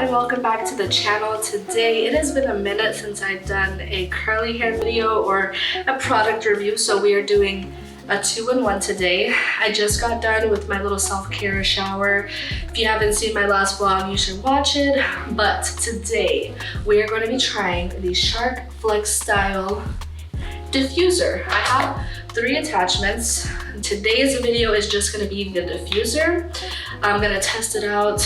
and welcome back to the channel. Today, it has been a minute since I've done a curly hair video or a product review, so we are doing a 2-in-1 today. I just got done with my little self-care shower. If you haven't seen my last vlog, you should watch it. But today, we are going to be trying the Shark flexstyle diffuser. I have 3 attachments. Today's video is just going to be the diffuser. I'm going to test it out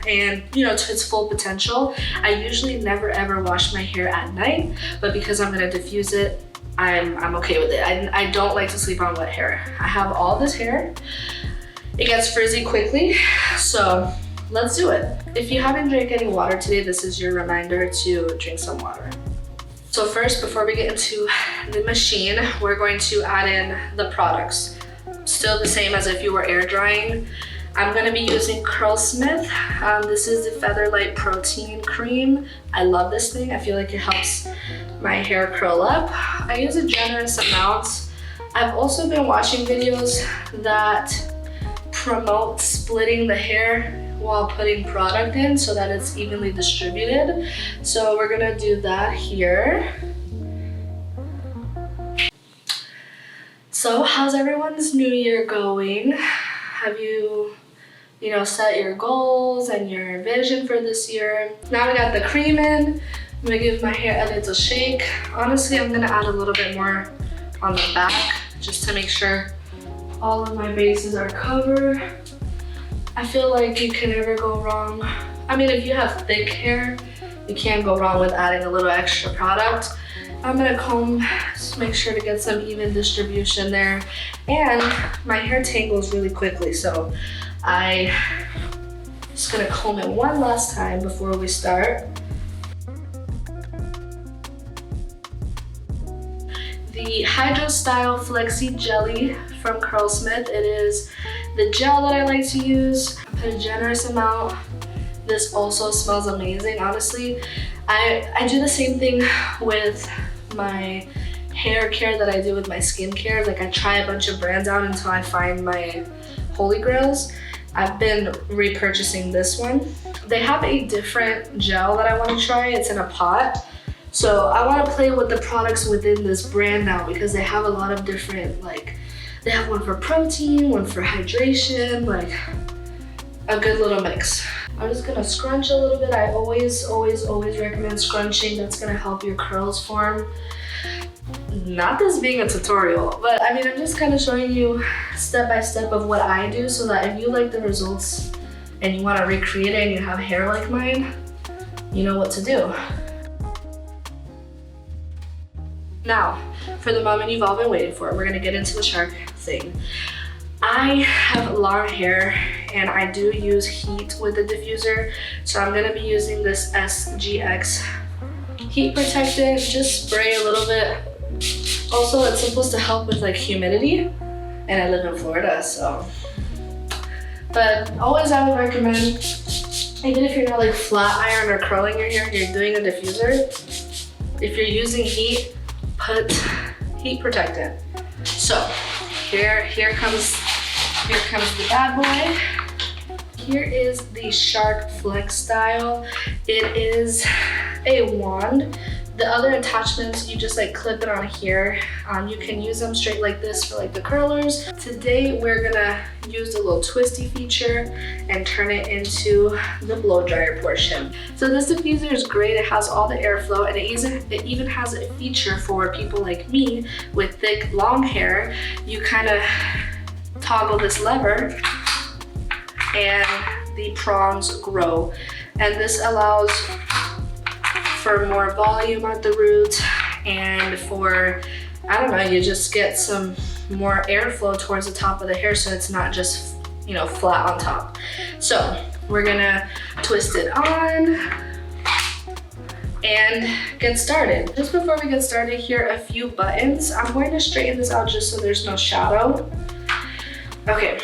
and to its full potential. I usually never ever wash my hair at night, but because I'm going to diffuse it, I'm okay with it. I don't like to sleep on wet hair. I have all this hair. It gets frizzy quickly, so let's do it. If you haven't drank any water today, this is your reminder to drink some water. So first, before we get into the machine, we're going to add in the products. Still the same as if you were air drying. I'm going to be using Curlsmith. This is the Featherlight Protein Cream. I love this thing. I feel like it helps my hair curl up. I use a generous amount. I've also been watching videos that promote splitting the hair while putting product in so that it's evenly distributed. So we're gonna do that here. So how's everyone's new year going? Have you set your goals and your vision for this year? Now we got the cream in. I'm gonna give my hair a little shake. Honestly, I'm gonna add a little bit more on the back just to make sure all of my bases are covered. I feel like you can never go wrong. I mean, if you have thick hair, you can't go wrong with adding a little extra product. I'm gonna comb, just make sure to get some even distribution there. And my hair tangles really quickly, so I'm just gonna comb it one last time before we start. The Hydro Style Flexi Jelly from Curlsmith. It is the gel that I like to use. I put a generous amount. This also smells amazing, honestly. I do the same thing with my hair care that I do with my skincare. Like, I try a bunch of brands out until I find my holy grails. I've been repurchasing this one. They have a different gel that I want to try. It's in a pot. So I want to play with the products within this brand now because they have a lot of different, they have one for protein, one for hydration, a good little mix. I'm just gonna scrunch a little bit. I always recommend scrunching. That's gonna help your curls form. Not this being a tutorial, but I mean, I'm just kind of showing you step by step of what I do so that if you like the results and you want to recreate it and you have hair like mine, you know what to do. Now, for the moment you've all been waiting for, we're gonna get into the Shark thing. I have long hair and I do use heat with the diffuser, so I'm gonna be using this SGX heat protectant. Just spray a little bit. Also, it's supposed to help with humidity, and I live in Florida, so. But always I would recommend, even if you're not flat iron or curling your hair, you're doing a diffuser. If you're using heat, put heat protectant. So here comes the bad boy. Here is the Shark flexstyle. It is a wand. The other attachments, you just clip it on here. You can use them straight like this for the curlers. Today we're gonna use the little twisty feature and turn it into the blow dryer portion. So this diffuser is great. It has all the airflow, and it even has a feature for people like me with thick, long hair. You kind of toggle this lever and the prongs grow. And this allows for more volume at the root and for, you just get some more airflow towards the top of the hair so it's not just, flat on top. So we're gonna twist it on and get started. Just before we get started, here are a few buttons. I'm going to straighten this out just so there's no shadow. Okay,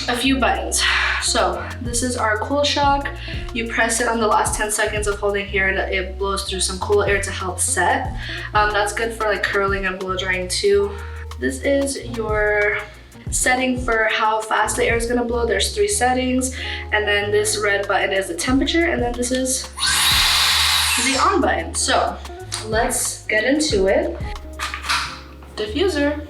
a few buttons. So this is our cool shock. You press it on the last 10 seconds of holding here and it blows through some cool air to help set. That's good for curling and blow drying too. This is your setting for how fast the air is gonna blow. There's 3 settings, and then this red button is the temperature, and then this is the on button. So let's get into it. Diffuser.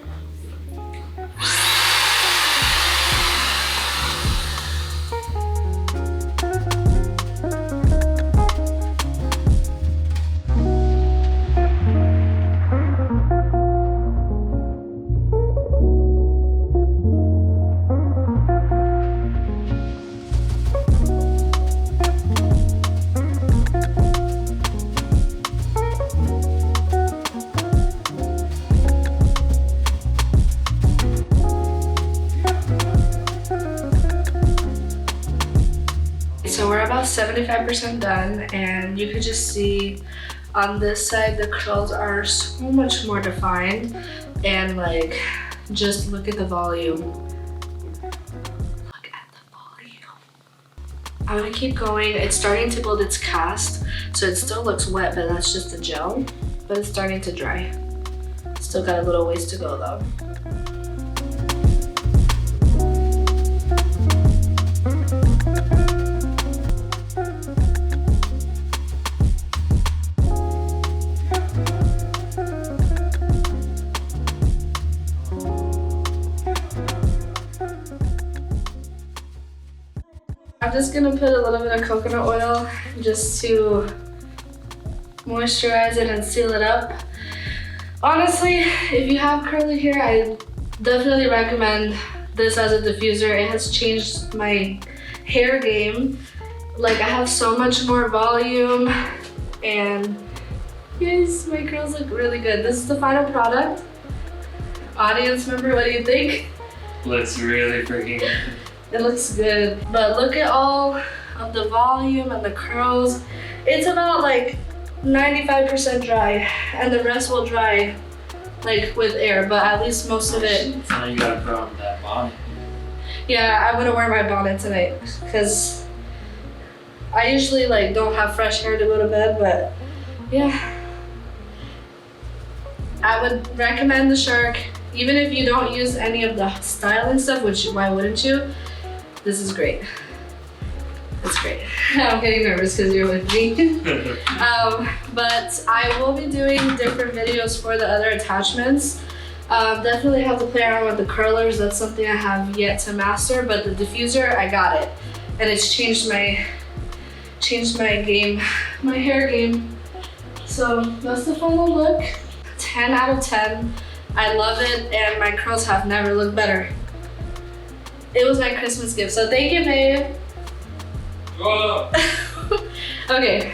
So we're about 75% done, and you can just see on this side the curls are so much more defined, and like just look at the volume. Look at the volume. I'm gonna keep going. It's starting to build its cast, so it still looks wet, but that's just the gel, but it's starting to dry. Still got a little ways to go though. I'm just gonna put a little bit of coconut oil just to moisturize it and seal it up. Honestly, if you have curly hair, I definitely recommend this as a diffuser. It has changed my hair game. Like, I have so much more volume, and yes, my curls look really good. This is the final product. Audience member, what do you think? Looks really freaking good. It looks good, but look at all of the volume and the curls. It's about like 95% dry, and the rest will dry like with air, but at least most of it. So now you gotta put on that bonnet. Yeah, I'm gonna wear my bonnet tonight because I usually like don't have fresh hair to go to bed, but yeah. I would recommend the Shark, even if you don't use any of the styling stuff, which why wouldn't you? This is great. It's great. I'm getting nervous because you're with me. But I will be doing different videos for the other attachments. Definitely have to play around with the curlers. That's something I have yet to master, but the diffuser, I got it. And it's changed my game, my hair game. So that's the final look. 10 out of 10. I love it, and my curls have never looked better. It was my Christmas gift, so thank you, babe. Okay,